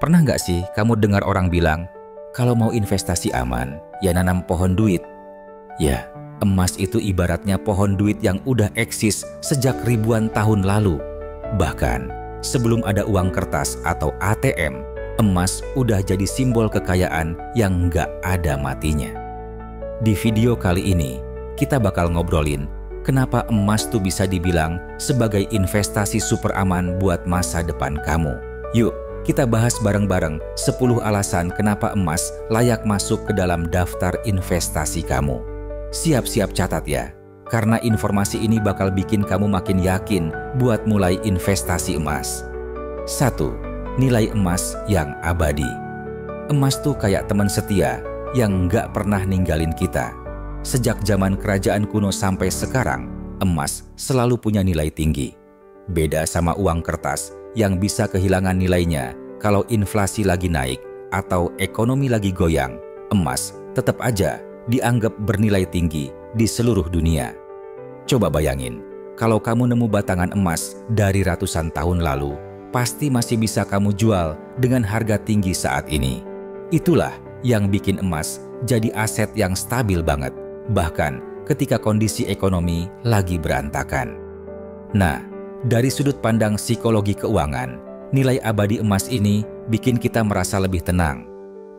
Pernah nggak sih kamu dengar orang bilang, kalau mau investasi aman, ya nanam pohon duit? Ya, emas itu ibaratnya pohon duit yang udah eksis sejak ribuan tahun lalu. Bahkan, sebelum ada uang kertas atau ATM, emas udah jadi simbol kekayaan yang nggak ada matinya. Di video kali ini, kita bakal ngobrolin kenapa emas tuh bisa dibilang sebagai investasi super aman buat masa depan kamu. Yuk, kita bahas bareng-bareng 10 alasan kenapa emas layak masuk ke dalam daftar investasi kamu. Siap-siap catat ya, karena informasi ini bakal bikin kamu makin yakin buat mulai investasi emas. 1. Nilai emas yang abadi. Emas tuh kayak teman setia yang nggak pernah ninggalin kita. Sejak zaman kerajaan kuno sampai sekarang, emas selalu punya nilai tinggi. Beda sama uang kertas yang bisa kehilangan nilainya kalau inflasi lagi naik atau ekonomi lagi goyang, emas tetap aja dianggap bernilai tinggi di seluruh dunia. Coba bayangin, kalau kamu nemu batangan emas dari ratusan tahun lalu, pasti masih bisa kamu jual dengan harga tinggi saat ini. Itulah yang bikin emas jadi aset yang stabil banget, bahkan ketika kondisi ekonomi lagi berantakan. Nah, dari sudut pandang psikologi keuangan, nilai abadi emas ini bikin kita merasa lebih tenang.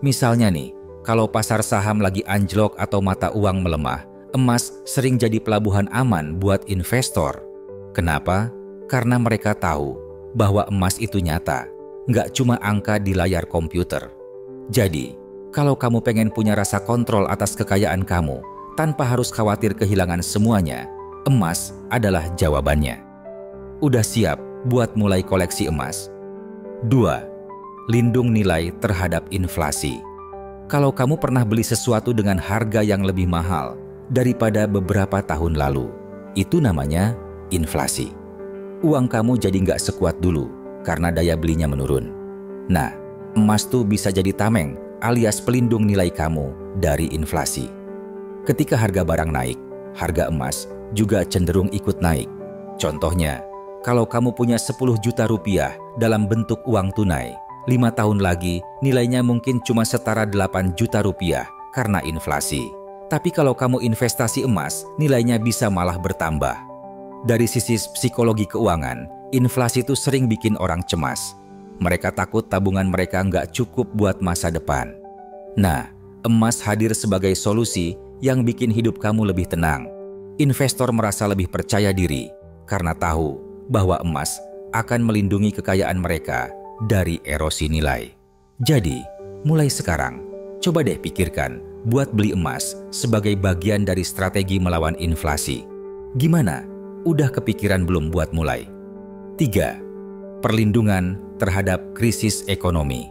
Misalnya nih, kalau pasar saham lagi anjlok atau mata uang melemah, emas sering jadi pelabuhan aman buat investor. Kenapa? Karena mereka tahu bahwa emas itu nyata, nggak cuma angka di layar komputer. Jadi, kalau kamu pengen punya rasa kontrol atas kekayaan kamu, tanpa harus khawatir kehilangan semuanya, emas adalah jawabannya. Udah siap buat mulai koleksi emas? 2. Lindung nilai terhadap inflasi. Kalau kamu pernah beli sesuatu dengan harga yang lebih mahal daripada beberapa tahun lalu, itu namanya inflasi. Uang kamu jadi nggak sekuat dulu karena daya belinya menurun. Nah, emas tuh bisa jadi tameng alias pelindung nilai kamu dari inflasi. Ketika harga barang naik, harga emas juga cenderung ikut naik. Contohnya, kalau kamu punya 10 juta rupiah dalam bentuk uang tunai, 5 tahun lagi nilainya mungkin cuma setara 8 juta rupiah karena inflasi. Tapi kalau kamu investasi emas, nilainya bisa malah bertambah. Dari sisi psikologi keuangan, inflasi itu sering bikin orang cemas. Mereka takut tabungan mereka nggak cukup buat masa depan. Nah, emas hadir sebagai solusi yang bikin hidup kamu lebih tenang. Investor merasa lebih percaya diri karena tahu bahwa emas akan melindungi kekayaan mereka dari erosi nilai. Jadi, mulai sekarang, coba deh pikirkan buat beli emas sebagai bagian dari strategi melawan inflasi. Gimana? Udah kepikiran belum buat mulai? 3. Perlindungan terhadap krisis ekonomi.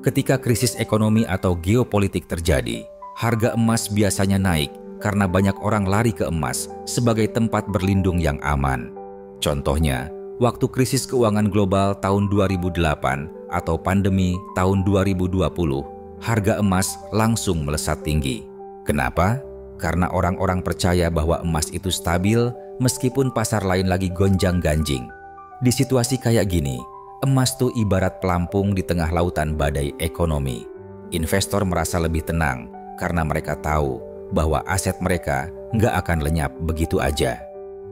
Ketika krisis ekonomi atau geopolitik terjadi, harga emas biasanya naik karena banyak orang lari ke emas sebagai tempat berlindung yang aman. Contohnya, waktu krisis keuangan global tahun 2008 atau pandemi tahun 2020, harga emas langsung melesat tinggi. Kenapa? Karena orang-orang percaya bahwa emas itu stabil meskipun pasar lain lagi gonjang-ganjing. Di situasi kayak gini, emas tuh ibarat pelampung di tengah lautan badai ekonomi. Investor merasa lebih tenang karena mereka tahu bahwa aset mereka nggak akan lenyap begitu aja.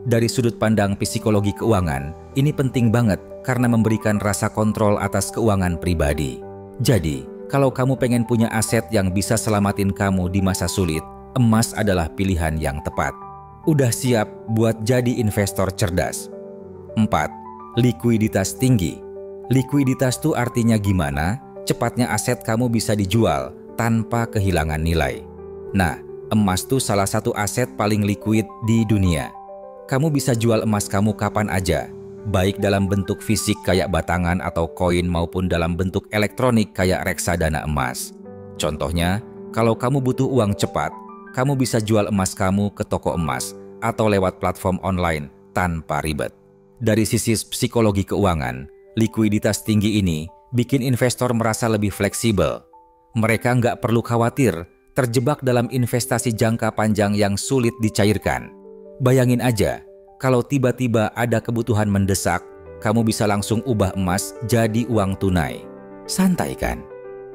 Dari sudut pandang psikologi keuangan, ini penting banget karena memberikan rasa kontrol atas keuangan pribadi. Jadi, kalau kamu pengen punya aset yang bisa selamatin kamu di masa sulit, emas adalah pilihan yang tepat. Udah siap buat jadi investor cerdas? 4. Likuiditas tinggi. Likuiditas itu artinya gimana cepatnya aset kamu bisa dijual tanpa kehilangan nilai. Nah, emas tuh salah satu aset paling likuid di dunia. Kamu bisa jual emas kamu kapan aja, baik dalam bentuk fisik kayak batangan atau koin maupun dalam bentuk elektronik kayak reksadana emas. Contohnya, kalau kamu butuh uang cepat, kamu bisa jual emas kamu ke toko emas atau lewat platform online tanpa ribet. Dari sisi psikologi keuangan, likuiditas tinggi ini bikin investor merasa lebih fleksibel. Mereka nggak perlu khawatir terjebak dalam investasi jangka panjang yang sulit dicairkan. Bayangin aja, kalau tiba-tiba ada kebutuhan mendesak, kamu bisa langsung ubah emas jadi uang tunai. Santai kan?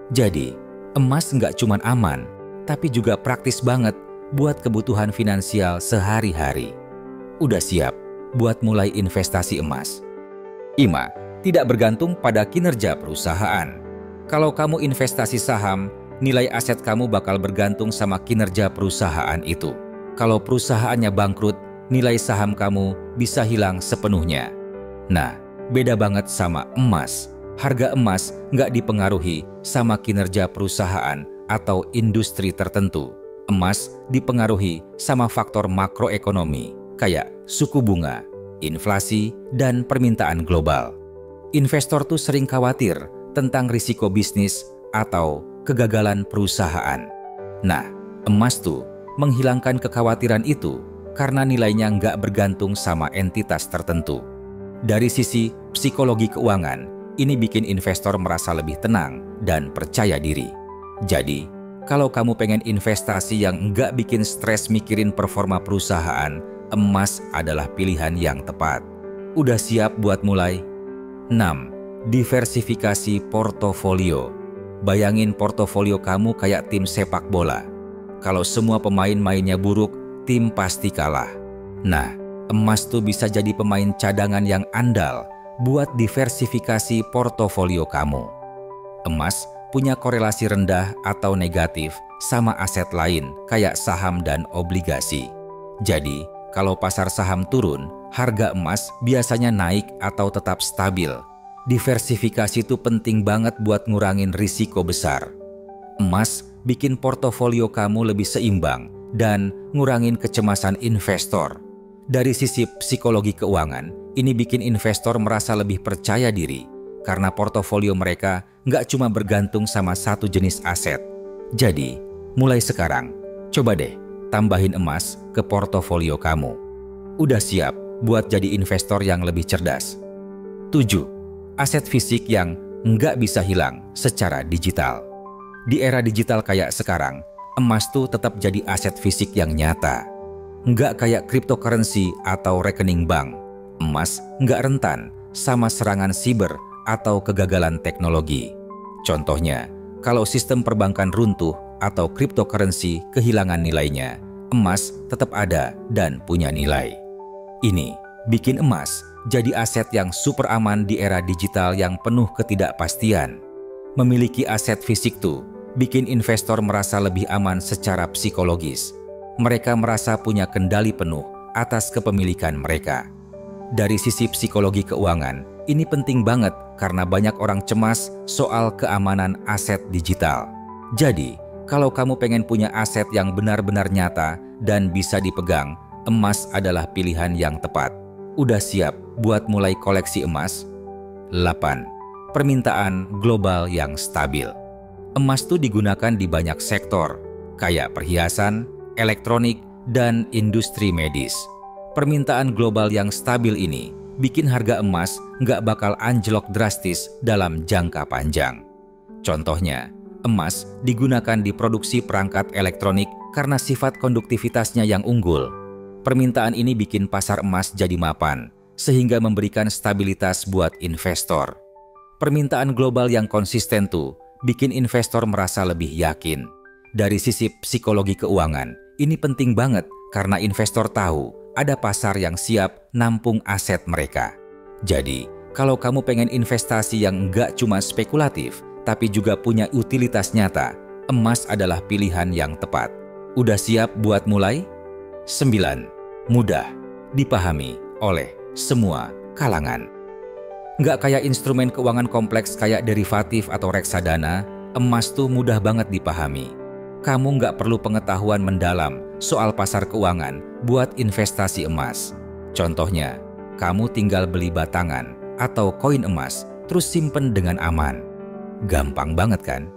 Jadi, emas nggak cuma aman, tapi juga praktis banget buat kebutuhan finansial sehari-hari. Udah siap buat mulai investasi emas? 5. Tidak bergantung pada kinerja perusahaan. Kalau kamu investasi saham, nilai aset kamu bakal bergantung sama kinerja perusahaan itu. Kalau perusahaannya bangkrut, nilai saham kamu bisa hilang sepenuhnya. Nah, beda banget sama emas. Harga emas nggak dipengaruhi sama kinerja perusahaan atau industri tertentu. Emas dipengaruhi sama faktor makroekonomi, kayak suku bunga, inflasi, dan permintaan global. Investor tuh sering khawatir tentang risiko bisnis atau kegagalan perusahaan. Nah, emas tuh menghilangkan kekhawatiran itu karena nilainya nggak bergantung sama entitas tertentu. Dari sisi psikologi keuangan, ini bikin investor merasa lebih tenang dan percaya diri. Jadi, kalau kamu pengen investasi yang nggak bikin stres mikirin performa perusahaan, emas adalah pilihan yang tepat. Udah siap buat mulai? 6. Diversifikasi portofolio. Bayangin portofolio kamu kayak tim sepak bola. Kalau semua pemain mainnya buruk, tim pasti kalah. Nah, emas tuh bisa jadi pemain cadangan yang andal buat diversifikasi portofolio kamu. Emas punya korelasi rendah atau negatif sama aset lain kayak saham dan obligasi. Jadi, kalau pasar saham turun, harga emas biasanya naik atau tetap stabil. Diversifikasi itu penting banget buat ngurangin risiko besar. Emas bikin portofolio kamu lebih seimbang dan ngurangin kecemasan investor. Dari sisi psikologi keuangan, ini bikin investor merasa lebih percaya diri karena portofolio mereka nggak cuma bergantung sama satu jenis aset. Jadi, mulai sekarang, coba deh tambahin emas ke portofolio kamu. Udah siap buat jadi investor yang lebih cerdas? 7. Aset fisik yang nggak bisa hilang secara digital. Di era digital kayak sekarang, emas tuh tetap jadi aset fisik yang nyata. Nggak kayak cryptocurrency atau rekening bank. Emas nggak rentan sama serangan siber atau kegagalan teknologi. Contohnya, kalau sistem perbankan runtuh atau cryptocurrency kehilangan nilainya, emas tetap ada dan punya nilai. Ini bikin emas jadi aset yang super aman di era digital yang penuh ketidakpastian. Memiliki aset fisik tuh bikin investor merasa lebih aman secara psikologis. Mereka merasa punya kendali penuh atas kepemilikan mereka. Dari sisi psikologi keuangan, ini penting banget karena banyak orang cemas soal keamanan aset digital. Jadi, kalau kamu pengen punya aset yang benar-benar nyata dan bisa dipegang, emas adalah pilihan yang tepat. Udah siap buat mulai koleksi emas? 8. Permintaan global yang stabil. Emas tuh digunakan di banyak sektor, kayak perhiasan, elektronik, dan industri medis. Permintaan global yang stabil ini bikin harga emas nggak bakal anjlok drastis dalam jangka panjang. Contohnya, emas digunakan di produksi perangkat elektronik karena sifat konduktivitasnya yang unggul. Permintaan ini bikin pasar emas jadi mapan, sehingga memberikan stabilitas buat investor. Permintaan global yang konsisten tuh bikin investor merasa lebih yakin. Dari sisi psikologi keuangan, ini penting banget karena investor tahu ada pasar yang siap nampung aset mereka. Jadi, kalau kamu pengen investasi yang nggak cuma spekulatif, tapi juga punya utilitas nyata, emas adalah pilihan yang tepat. Udah siap buat mulai? 9. Mudah dipahami oleh semua kalangan. Nggak kayak instrumen keuangan kompleks kayak derivatif atau reksadana, emas tuh mudah banget dipahami. Kamu nggak perlu pengetahuan mendalam soal pasar keuangan buat investasi emas. Contohnya, kamu tinggal beli batangan atau koin emas, terus simpen dengan aman. Gampang banget kan?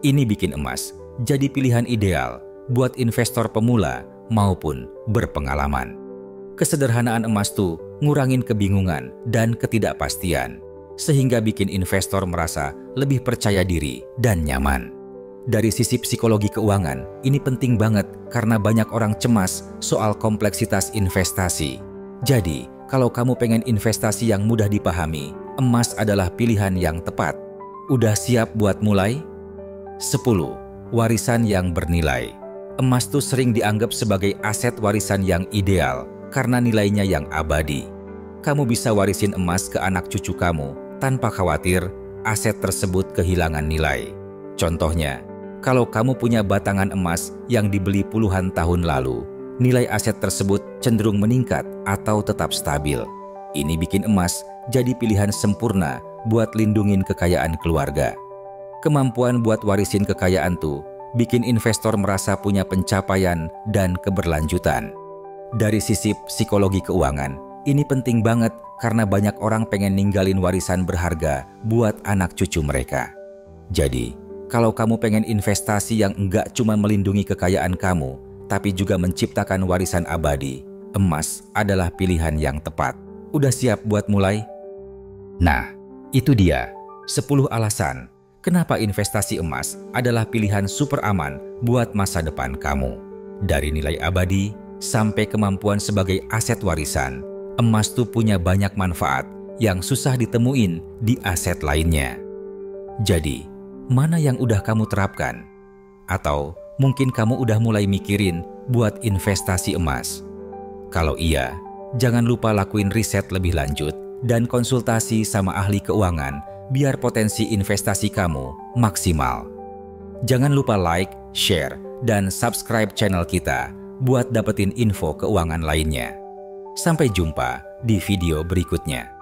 Ini bikin emas jadi pilihan ideal buat investor pemula maupun berpengalaman. Kesederhanaan emas tuh ngurangin kebingungan dan ketidakpastian, sehingga bikin investor merasa lebih percaya diri dan nyaman. Dari sisi psikologi keuangan, ini penting banget karena banyak orang cemas soal kompleksitas investasi. Jadi, kalau kamu pengen investasi yang mudah dipahami, emas adalah pilihan yang tepat. Udah siap buat mulai? 10. Warisan yang bernilai. Emas tuh sering dianggap sebagai aset warisan yang ideal karena nilainya yang abadi. Kamu bisa warisin emas ke anak cucu kamu tanpa khawatir aset tersebut kehilangan nilai. Contohnya, kalau kamu punya batangan emas yang dibeli puluhan tahun lalu, nilai aset tersebut cenderung meningkat atau tetap stabil. Ini bikin emas jadi pilihan sempurna buat lindungin kekayaan keluarga. Kemampuan buat warisin kekayaan tuh bikin investor merasa punya pencapaian dan keberlanjutan. Dari sisi psikologi keuangan, ini penting banget karena banyak orang pengen ninggalin warisan berharga buat anak cucu mereka. Jadi, kalau kamu pengen investasi yang enggak cuma melindungi kekayaan kamu, tapi juga menciptakan warisan abadi, emas adalah pilihan yang tepat. Udah siap buat mulai? Nah, itu dia 10 alasan kenapa investasi emas adalah pilihan super aman buat masa depan kamu. Dari nilai abadi sampai kemampuan sebagai aset warisan, emas tuh punya banyak manfaat yang susah ditemuin di aset lainnya. Jadi, mana yang udah kamu terapkan? Atau mungkin kamu udah mulai mikirin buat investasi emas? Kalau iya, jangan lupa lakuin riset lebih lanjut dan konsultasi sama ahli keuangan biar potensi investasi kamu maksimal. Jangan lupa like, share, dan subscribe channel kita buat dapetin info keuangan lainnya. Sampai jumpa di video berikutnya.